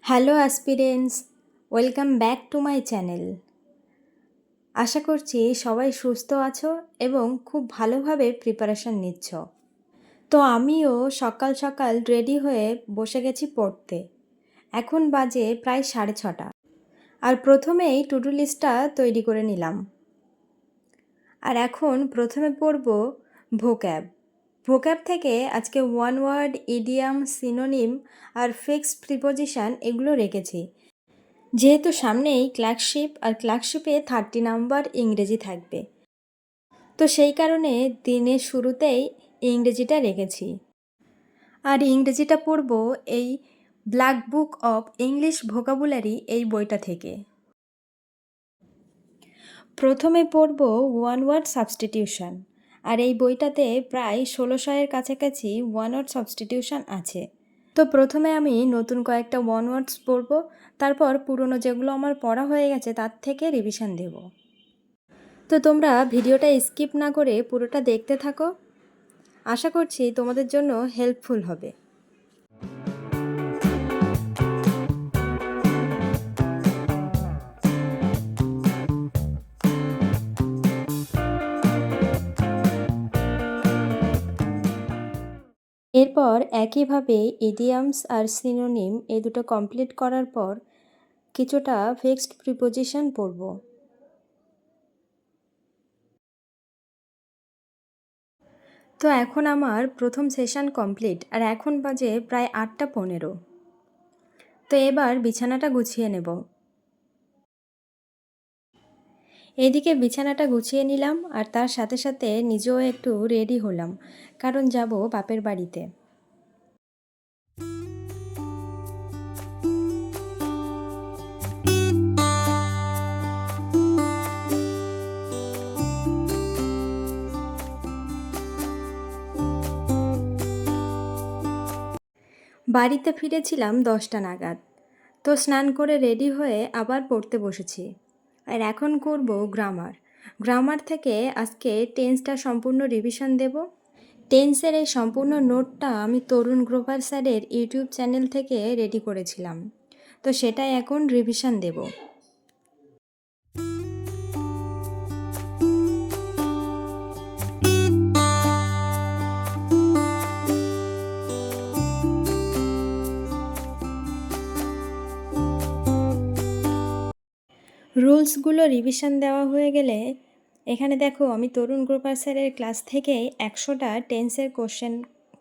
Hello aspirants, welcome back to my channel. আশা করছি সবাই সুস্থ আছো এবং খুব ভালোভাবে প্রিপারেশন নিচ্ছ। তো আমিও সকাল সকাল রেডি হয়ে বসে গেছি পড়তে। এখন বাজে প্রায় 6:30 আর প্রথমেই টু ডু লিস্টটা তৈরি করে নিলাম। আর এখন প্রথমে পড়ব ভোক্যাব। ভোক্যাব থেকে আজকে ওয়ান ওয়ার্ড, ইডিয়াম, সিনোনিম আর ফিক্সড প্রিপোজিশন এগুলো রেখেছি, যেহেতু সামনেই ক্লার্কশিপ আর ক্লার্কশিপে 30 নাম্বার ইংরেজি থাকবে, তো সেই কারণে দিনের শুরুতেই ইংরেজিটা রেখেছি। আর ইংরেজিটা পড়ব এই black book of English vocabulary এই বইটা থেকে। প্রথমে পড়ব ওয়ান ওয়ার্ড সাবস্টিটিউশন, আর এই বইটাতে প্রায় 1600-এর কাছাকাছি ওয়ান ওয়ার্ড সাবস্টিটিউশন আছে। তো প্রথমে আমি নতুন কয়েকটা ওয়ান ওয়ার্ডস পড়ব, তারপর পুরনো যেগুলো আমার পড়া হয়ে গেছে তার থেকে রিভিশন দেব। তো তোমরা ভিডিওটা স্কিপ না করে পুরোটা দেখতে থাকো, আশা করছি তোমাদের জন্য হেল্পফুল হবে। এরপর একইভাবে ইডিয়ামস আর সিনোনিম এই দুটো কমপ্লিট করার পর কিছুটা ফিক্সড প্রিপোজিশন পড়ব। তো এখন আমার প্রথম সেশন কমপ্লিট, আর এখন বাজে প্রায় 8:15। তো এবার বিছানাটা গুছিয়ে নেব। এদিকে বিছানাটা গুছিয়ে নিলাম, আর তার সাথে সাথে নিজেও একটু রেডি হলাম, কারণ যাব বাপের বাড়িতে। বাড়িতে ফিরেছিলাম 10টা নাগাদ। তো স্নান করে রেডি হয়ে আবার পড়তে বসেছি। আর এখন করব গ্রামার। গ্রামার থেকে আজকে টেন্সটা সম্পূর্ণ রিভিশন দেব। টেন্সের এই সম্পূর্ণ নোটটা আমি তরুণ গ্রোভার স্যারের ইউটিউব চ্যানেল থেকে রেডি করেছিলাম, তো সেটাই এখন রিভিশন দেব। রুলসগুলো রিভিশন দেওয়া হয়ে গেলে এখানে দেখো আমি তরুণ গ্রোভার স্যারের ক্লাস থেকে 100টা টেন্সের কোশ্চেন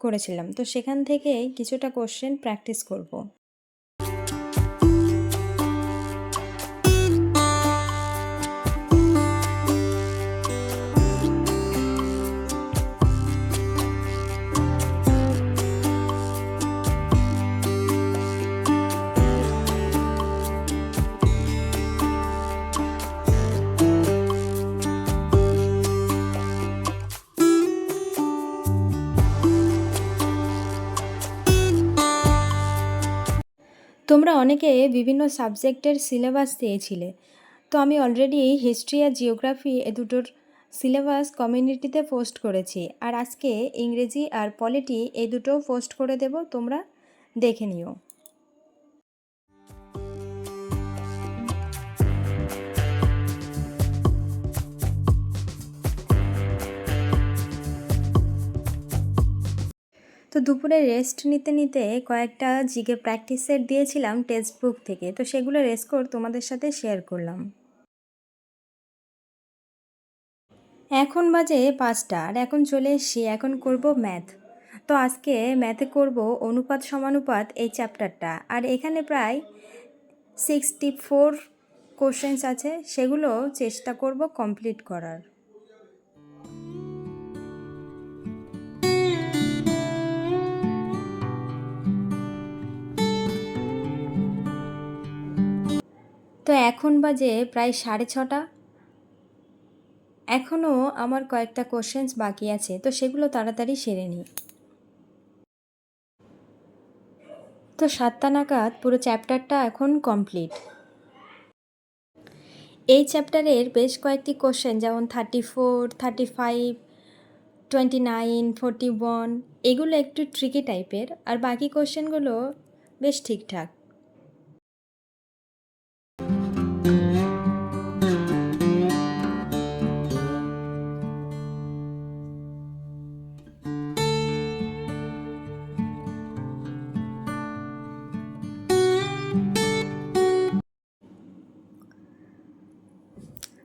করেছিলাম, তো সেখান থেকে কিছুটা কোশ্চেন প্র্যাকটিস করব। তোমরা অনেকে বিভিন্ন সাবজেক্টের সিলেবাস দিয়েছিলে, তো আমি অলরেডি হিস্ট্রি আর জিওগ্রাফি এ দুটোর সিলেবাস কমিউনিটিতে পোস্ট করেছি, আর আজকে ইংরেজি আর পলিটি এই দুটোও পোস্ট করে দেব, তোমরা দেখে নিও। তো দুপুরে রেস্ট নিতে নিতে কয়েকটা জিকে প্র্যাকটিস সেট দিয়েছিলাম টেক্সট বুক থেকে, তো সেগুলো রেস্কোর তোমাদের সাথে শেয়ার করলাম। এখন বাজে 5টা, আর এখন চলে এসছি, এখন করব ম্যাথ। তো আজকে ম্যাথে করব অনুপাত সমানুপাত এই চ্যাপ্টারটা, আর এখানে প্রায় 64 কোশ্চেন্স আছে, সেগুলো চেষ্টা করব কমপ্লিট করার। তো এখন বাজে প্রায় 6:30। এখনও আমার কয়েকটা কোশ্চেন্স বাকি আছে, তো সেগুলো তাড়াতাড়ি সেরে নিই। তো 7টা নাগাদ পুরো চ্যাপ্টারটা এখন কমপ্লিট। এই চ্যাপ্টারের বেশ কয়েকটি কোশ্চেন, যেমন 34, 35, 29, 41 এগুলো একটু ট্রিকি টাইপের, আর বাকি কোশ্চেনগুলো বেশ ঠিকঠাক।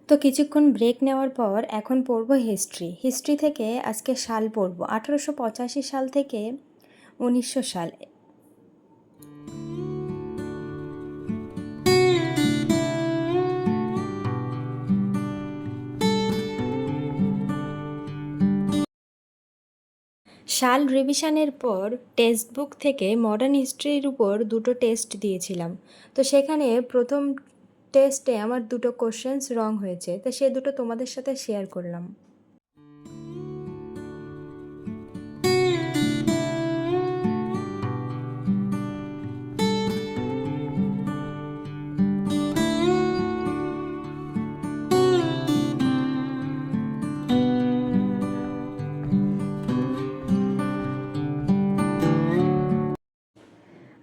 তো কিছুক্ষণ ব্রেক নেওয়ার পর এখন পড়ব হিস্ট্রি থেকে আজকে সাল পড়ব 1885 সাল থেকে 1900 সাল। সাল রিভিশনের পর টেক্সট বুক থেকে মডার্ন হিস্ট্রির উপর দুটো টেস্ট দিয়েছিলাম। তো সেখানে প্রথম টেস্টে আমার দুটো কোশ্চেন্স রং হয়েছে, তো সে দুটো তোমাদের সাথে শেয়ার করলাম।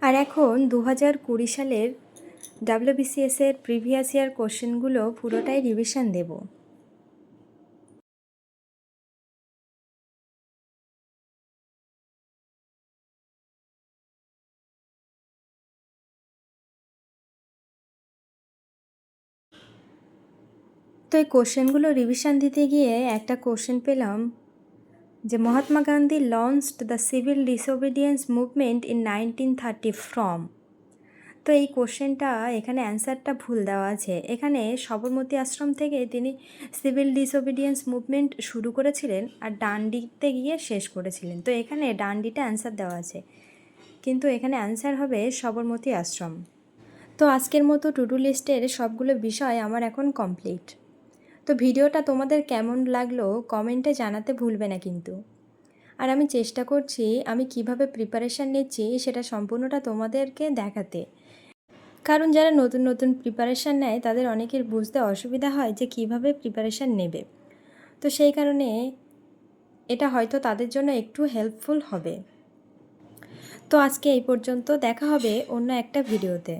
আর এখন 2020 সালের WBCS-এর প্রিভিয়াস ইয়ার কোশ্চেনগুলো পুরোটাই রিভিশন দেব। তো এই কোশ্চেনগুলো রিভিশন দিতে গিয়ে একটা কোশ্চেন পেলাম যে Mahatma Gandhi launched the civil disobedience movement in 1930 from. তো এই কোশ্চেনটা এখানে অ্যান্সারটা ভুল দেওয়া আছে। এখানে সবরমতী আশ্রম থেকে তিনি সিভিল ডিসওবিডিয়েন্স মুভমেন্ট শুরু করেছিলেন আর ডান্ডিতে গিয়ে শেষ করেছিলেন। তো এখানে ডান্ডিটা অ্যান্সার দেওয়া আছে, কিন্তু এখানে অ্যান্সার হবে সবরমতী আশ্রম। তো আজকের মতো টু ডু লিস্টের সবগুলো বিষয় আমার এখন কমপ্লিট। তো ভিডিওটা তোমাদের কেমন লাগলো কমেন্টে জানাতে ভুলবে না কিন্তু। আর আমি চেষ্টা করছি আমি কিভাবে প্রিপারেশান নিচ্ছি সেটা সম্পূর্ণটা তোমাদেরকে দেখাতে, কারণ যারা নতুন নতুন প্রিপারেশান নেয় তাদের অনেকের বুঝতে অসুবিধা হয় যে কিভাবে প্রিপারেশান নেবে। তো সেই কারণে এটা হয়তো তাদের জন্য একটু হেল্পফুল হবে। তো আজকে এই পর্যন্ত, দেখা হবে অন্য একটা ভিডিওতে।